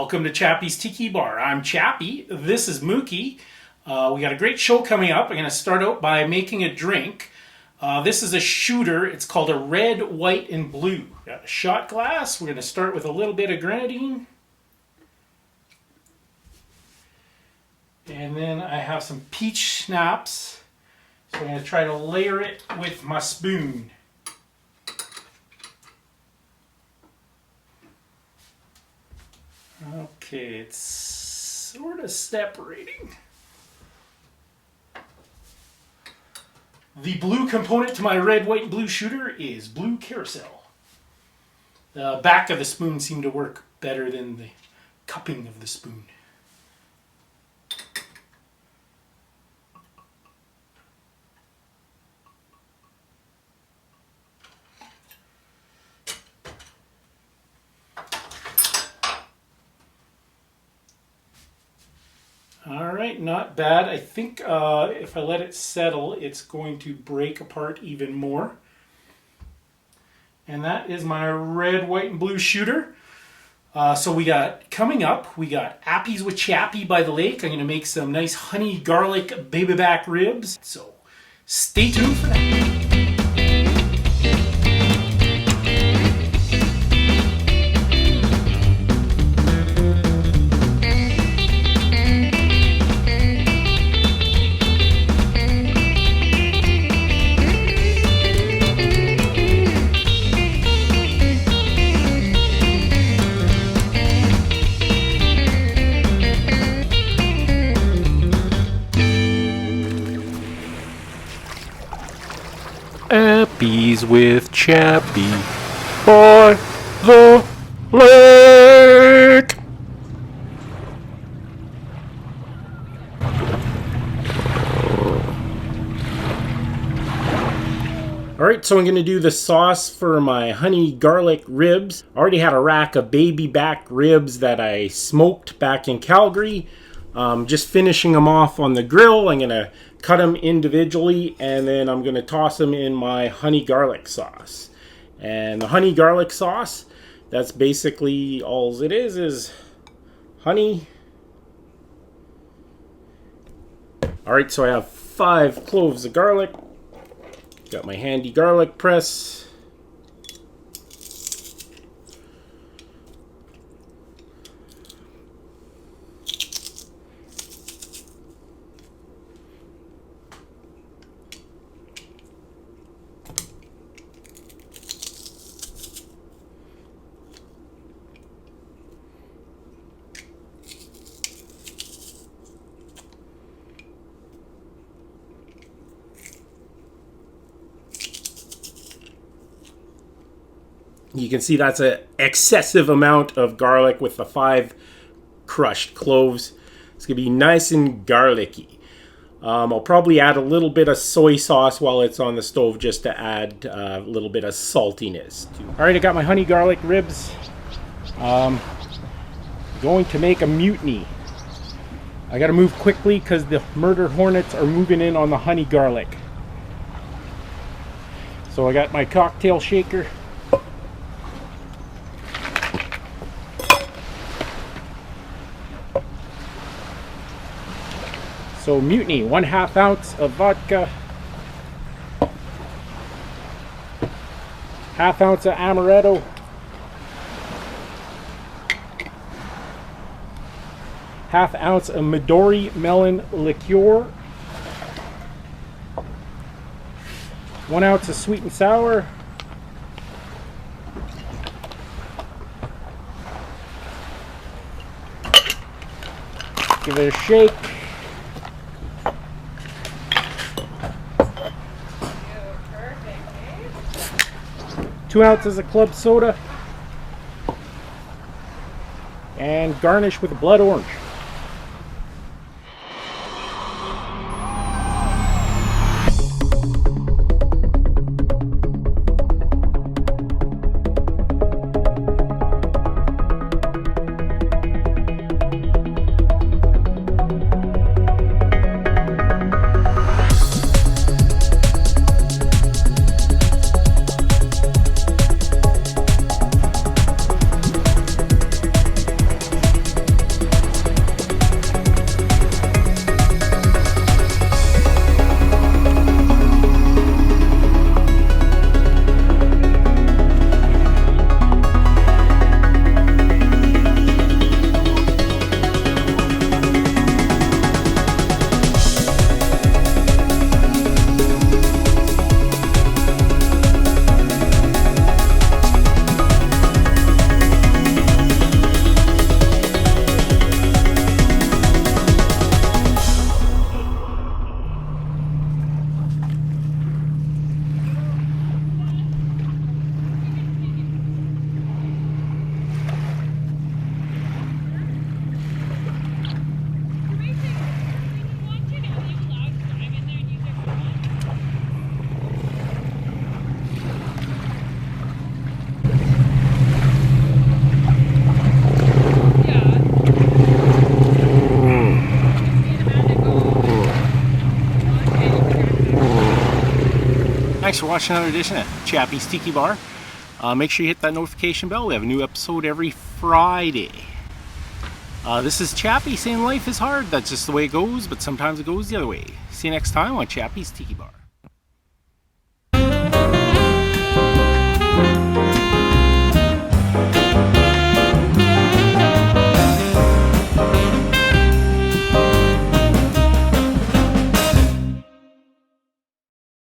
Welcome to Chappy's Tiki Bar. I'm Chappy. This is Mookie. We got a great show coming up. I'm going to start out by making a drink. This is a shooter. It's called a red, white, and blue. Got a shot glass. We're going to start with a little bit of grenadine. And then I have some peach schnapps. So I'm going to try to layer it with my spoon. Okay, it's sort of separating. The blue component to my red, white, and blue shooter is blue carousel. The back of the spoon seemed to work better than the cupping of the spoon. Alright, not bad. I think if I let it settle, it's going to break apart even more. And that is my red, white, and blue shooter. So we got, coming up, we got Appies with Chappy by the lake. I'm going to make some nice honey garlic baby back ribs. So stay tuned for that. Appies with Chappy by the lake. Alright, so I'm going to do the sauce for my honey garlic ribs. I already had a rack of baby back ribs that I smoked back in Calgary. Just finishing them off on the grill. I'm going to cut them individually, and then I'm going to toss them in my honey garlic sauce. And the honey garlic sauce, that's basically all it is honey. Alright, so I have 5 cloves of garlic. Got my handy garlic press. You can see that's an excessive amount of garlic with the 5 crushed cloves. It's going to be nice and garlicky. I'll probably add a little bit of soy sauce while it's on the stove just to add a little bit of saltiness. Alright, I got my honey garlic ribs. Going to make a mutiny. I got to move quickly because the murder hornets are moving in on the honey garlic. So I got my cocktail shaker. So mutiny, 1/2 ounce of vodka, 1/2 ounce of amaretto, 1/2 ounce of Midori melon liqueur, 1 ounce of sweet and sour, give it a shake. 2 ounces of club soda, and garnish with a blood orange. Thanks for watching another edition of Chappy's Tiki Bar. Make sure you hit that notification bell. We have a new episode every Friday. This is Chappy saying life is hard. That's just the way it goes, but sometimes it goes the other way. See you next time on Chappy's Tiki Bar.